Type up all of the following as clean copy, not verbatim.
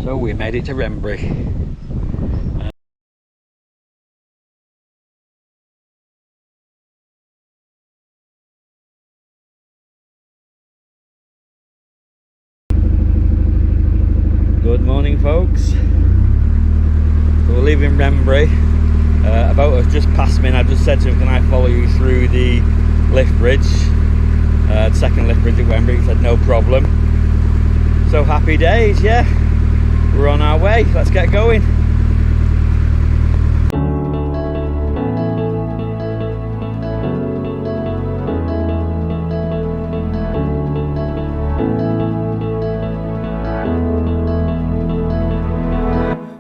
So we made it to Wrenbury. Good morning, folks. So we're leaving Wrenbury. A boat has just passed me and I just said to him, can I follow you through the lift bridge? The second lift bridge at Wrenbury. He said no problem. So happy days, yeah. We're on our way, let's get going.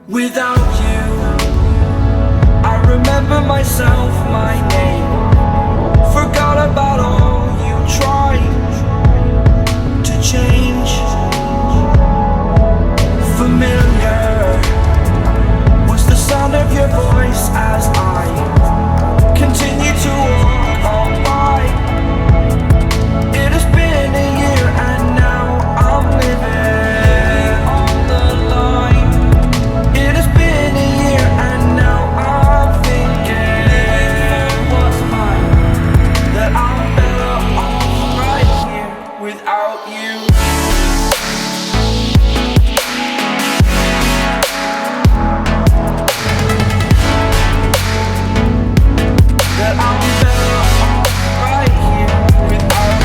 Without you, I remember myself, my name. Forgot about all you tried to change. Familiar was the sound of your voice as I continue to walk on by. It has been a year and now I'm living on the line. It has been a year and now I'm thinking what's mine, that I'm better off right here without you. That I'm better off right here without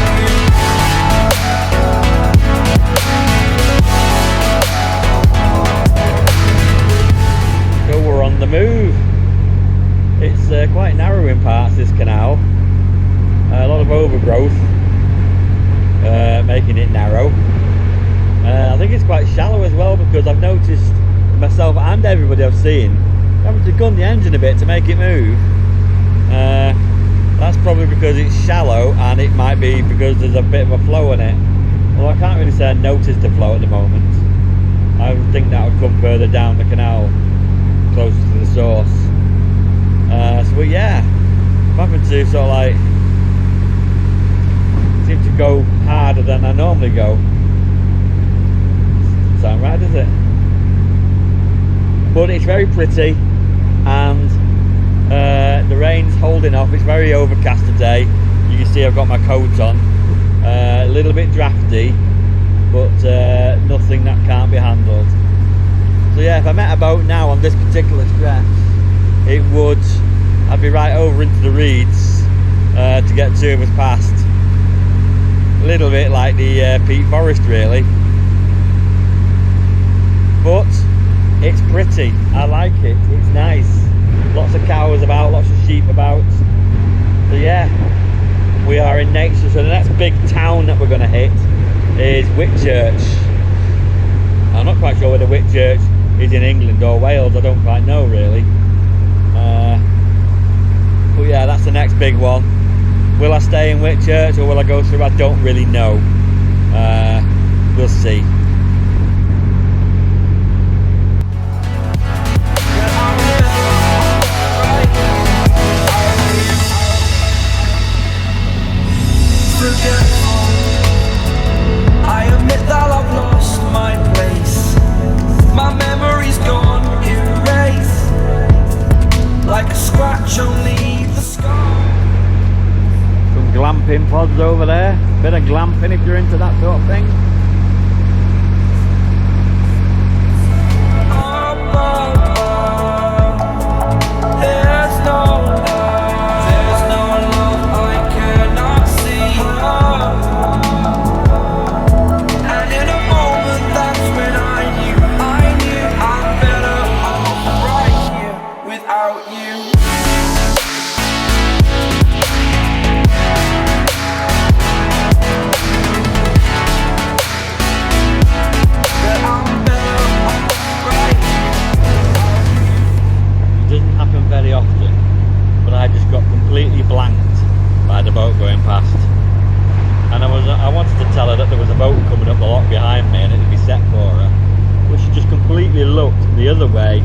So we're on the move. It's quite narrow in parts, this canal. A lot of overgrowth, making it narrow. I think it's quite shallow as well, because I've noticed myself and everybody I've seen having to gun the engine a bit to make it move. That's probably because it's shallow, and it might be because there's a bit of a flow in it. Well, I can't really say I noticed the flow at the moment. I would think that would come further down the canal, closer to the source. So yeah, I'm having to sort of like seem to go harder than I normally go. Doesn't sound right, does it? But it's very pretty, and the rain's holding off. It's very overcast today. You can see I've got my coat on. A little bit drafty, but nothing that can't be handled. So yeah, if I met a boat now on this particular stretch, I'd be right over into the reeds to get two of us past. A little bit like the Peak Forest, really. But it's pretty. I like it. It's nice. Lots of cows about, lots of sheep about. So yeah, we are in nature. So the next big town that we're going to hit is Whitchurch. I'm not quite sure whether Whitchurch is in England or Wales. I don't quite know really. But yeah, that's the next big one. Will I stay in Whitchurch or will I go through? I don't really know. We'll see. I admit that I've lost my place. My memory's gone erased, like a scratch only the scar. Some glamping pods over there. Bit of glamping if you're into that sort of thing. There's no love I cannot see. And in a moment that's when I knew I'm better off right here without you. That I'm better off right here. It doesn't happen very often, but I just got completely blanked by the boat going past. And I wanted to tell her that there was a boat coming up the lock behind me and it'd be set for her. But she just completely looked the other way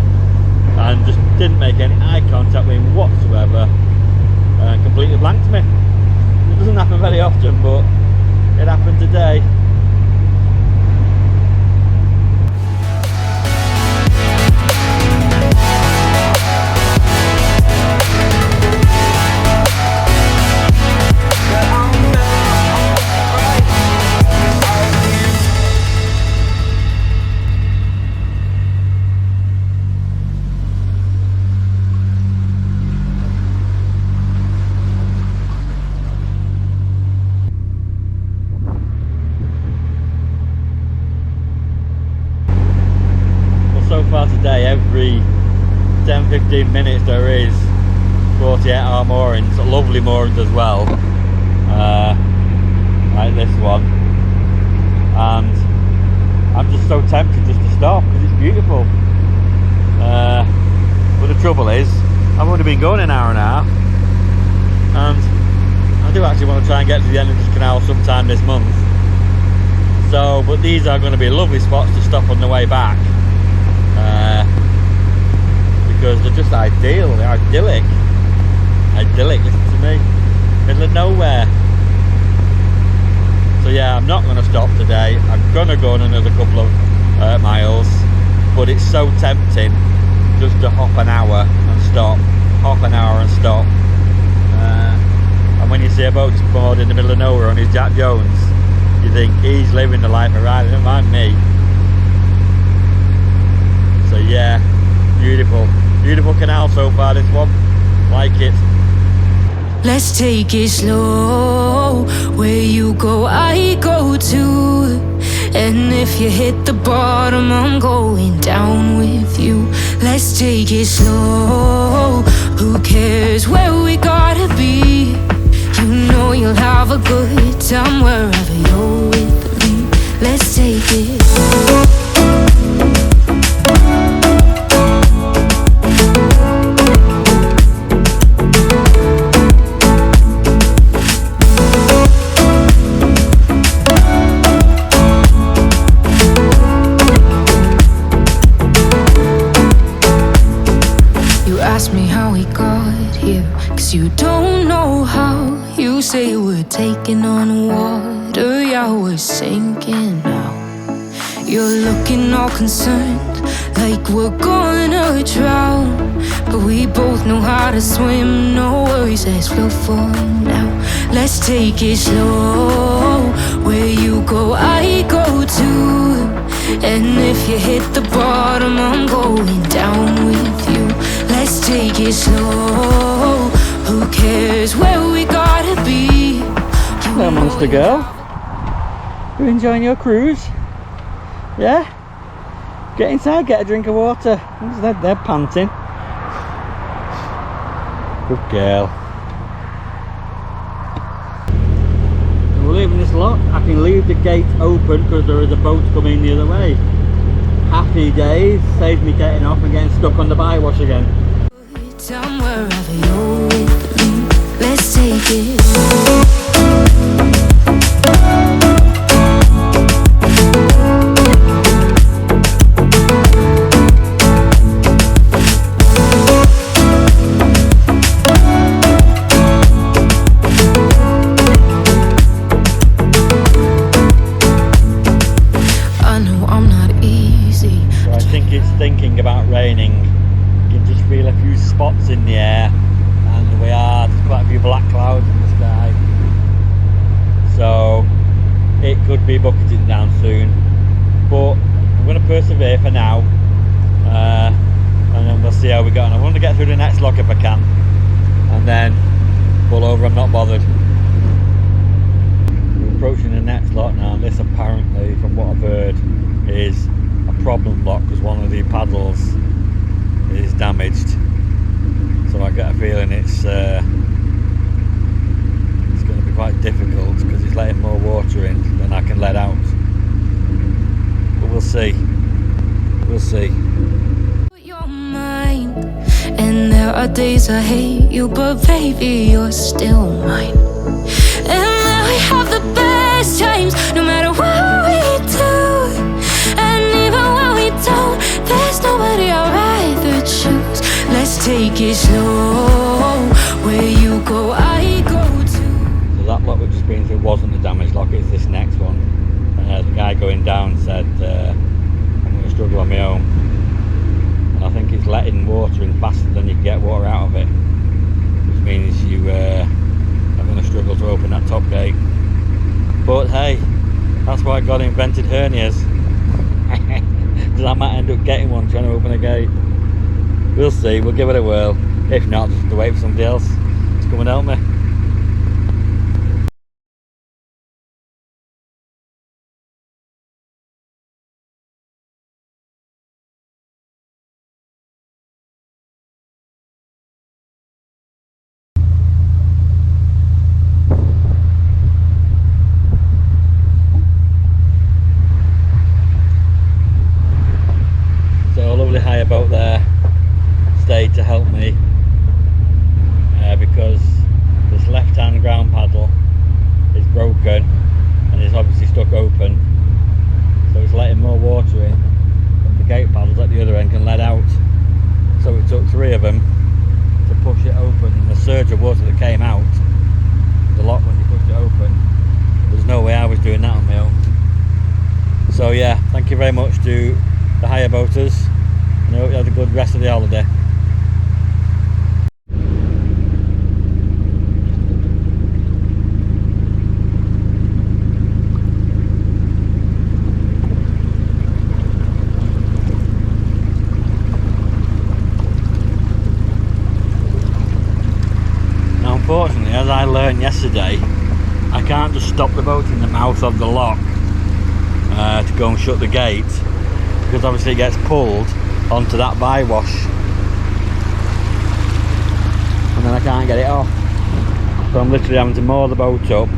and just didn't make any eye contact with me whatsoever and completely blanked me. It doesn't happen very often, but it happened today. 15 minutes there is 48-hour moorings, lovely moorings as well, like this one, and I'm just so tempted just to stop because it's beautiful. But the trouble is, I've only been going an hour and a half, and I do actually want to try and get to the end of this canal sometime this month. So, but these are going to be lovely spots to stop on the way back, because they're just ideal, they're idyllic, listen to me, middle of nowhere. So yeah, I'm not going to stop today. I'm going to go on another couple of miles, but it's so tempting just to hop an hour and stop, and when you see a boat moored in the middle of nowhere on his Jack Jones, you think he's living the life of right, don't mind me. So yeah, beautiful canal so far, this one, like it. Let's take it slow. Where you go, I go too. And if you hit the bottom, I'm going down with you. Let's take it slow. Who cares where we gotta be? You know you'll have a good time wherever you're with me. Let's take it. Ask me how we got here, 'cause you don't know how. You say we're taking on water, yeah, we're sinking now. You're looking all concerned, like we're gonna drown. But we both know how to swim, no worries, let's flow for now. Let's take it slow. Where you go, I go too. And if you hit the bottom, I'm going down with you. Let's take it slow. Who cares where we gotta be? Hello, monster girl. You enjoying your cruise? Yeah? Get inside, get a drink of water. They're panting. Good girl. So we're leaving this lot. I can leave the gate open because there is a boat coming the other way. Happy days. Saves me getting off and getting stuck on the bywash again. Time wherever you're with me. Let's take it. I know I'm not easy. So I think it's thinking about raining. You can just feel a few spots in the air, and there's quite a few black clouds in the sky, so it could be bucketing down soon, but I'm going to persevere for now, and then we'll see how we go on. I want to get through the next lock if I can, and then pull over. I'm not bothered. We're approaching the next lock now, and this apparently, from what I've heard, is a problem lock because one of the paddles is damaged, so I get a feeling it's going to be quite difficult because it's letting more water in than I can let out, but we'll see. You're mine, and there are days I hate you, but baby, you're still mine. And then we have the best times, no matter what we do. And even when we don't, there's nobody I'd rather choose. Let's take it slow. Where you go, I go too. So that lock we've just been through wasn't the damaged lock, it's this next one. The guy going down said I'm going to struggle on my own, and I think it's letting water in faster than you can get water out of it, which means you are going to struggle to open that top gate. But hey, that's why God invented hernias. So I might end up getting one trying to open a gate. We'll see, we'll give it a whirl. If not, just have to wait for somebody else to come and help me. yeah, thank you very much to the hire boaters, and I hope you had a good rest of the holiday. Now unfortunately, as I learned yesterday, I can't just stop the boat in the mouth of the lock to go and shut the gate, because obviously it gets pulled onto that bywash and then I can't get it off. So I'm literally having to moor the boat up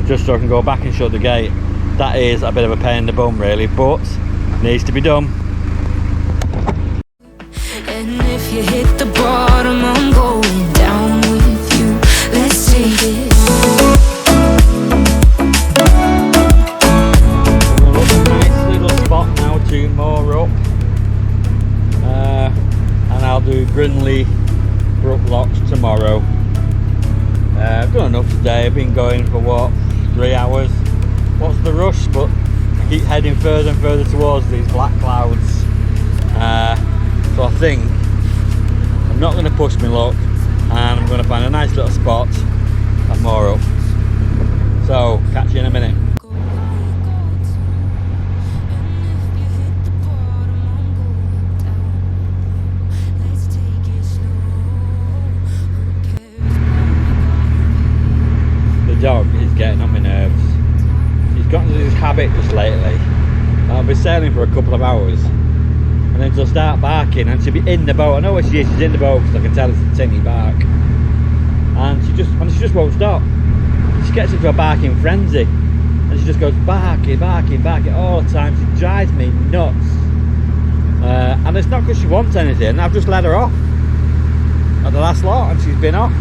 just so I can go back and shut the gate. That is a bit of a pain in the bum really, but needs to be done. And if you hit the bottom, I'm going down with you. Let's take it. Spot now to moor up, and I'll do Brindley Brook locks tomorrow. I've done enough today. I've been going for what, 3 hours. What's the rush? But I keep heading further and further towards these black clouds, so I think I'm not going to push my luck and I'm going to find a nice little spot and moor up. So catch you in a minute. Dog is getting on my nerves. He's gotten into this habit just lately. I'll be sailing for a couple of hours and then she'll start barking and she'll be in the boat. I know where she is, she's in the boat because I can tell it's a tinny bark. And she just won't stop. She gets into a barking frenzy and she just goes barking, barking, barking all the time. She drives me nuts. And it's not because she wants anything. I've just let her off at the last lot and she's been off.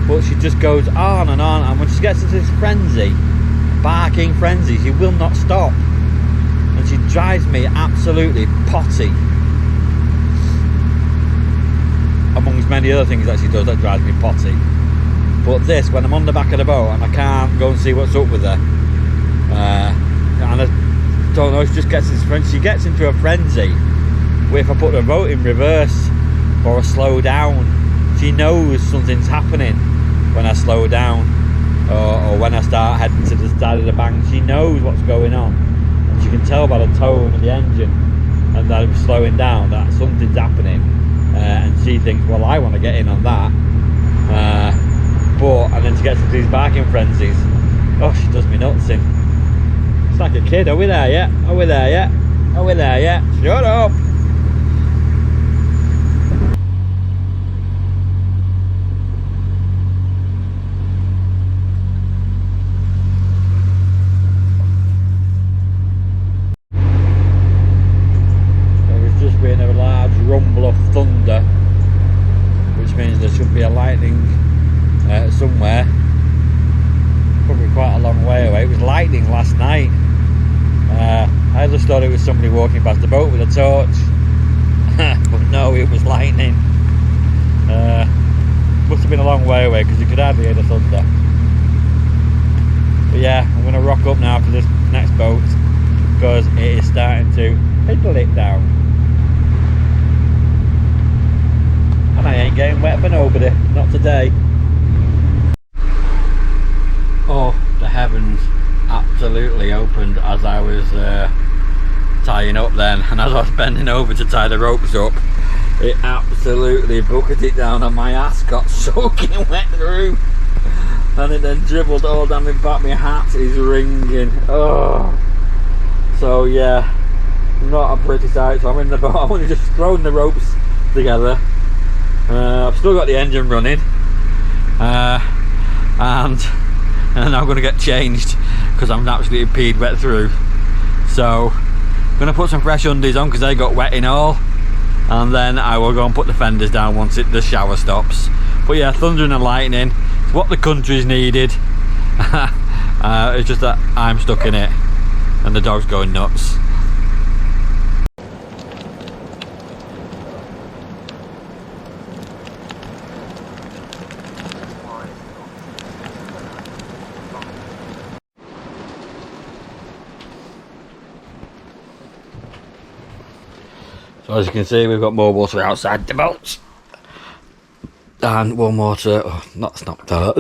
But she just goes on, and when she gets into this frenzy, barking frenzy, she will not stop, and she drives me absolutely potty, amongst many other things that she does that drives me potty. But this, when I'm on the back of the boat and I can't go and see what's up with her, and I don't know, she just gets this frenzy. She gets into a frenzy where if I put the boat in reverse or I slow down, she knows something's happening when I slow down, or when I start heading to the side of the bank. She knows what's going on, and she can tell by the tone of the engine and that I'm slowing down that something's happening, and she thinks, well, I want to get in on that, and then she gets into these barking frenzies. Oh, she does me nuts in. It's like a kid. Are we there yet? Are we there yet? Are we there yet? Shut up! Rumble of thunder, which means there should be a lightning somewhere, probably quite a long way away. It was lightning last night. I just thought it was somebody walking past the boat with a torch, but no, it was lightning. Must have been a long way away because you could hardly hear the thunder. But yeah, I'm going to rock up now to this next boat because it is starting to piddle it down. And I ain't getting wet for nobody, not today. Oh, the heavens absolutely opened as I was tying up then, and as I was bending over to tie the ropes up, it absolutely bucketed down and my ass got soaking wet through, and it then dribbled all down my back. My hat is ringing. Oh, so yeah, not a pretty sight. So I'm in the boat. I've only just thrown the ropes together. I've still got the engine running, and I'm going to get changed because I'm absolutely peed wet through. So I'm going to put some fresh undies on because they got wet in all, and then I will go and put the fenders down once the shower stops. But yeah, thundering and lightning, it's what the country's needed. It's just that I'm stuck in it and the dog's going nuts. So as you can see, we've got more water outside the boats. And one more to... Oh, that's not that.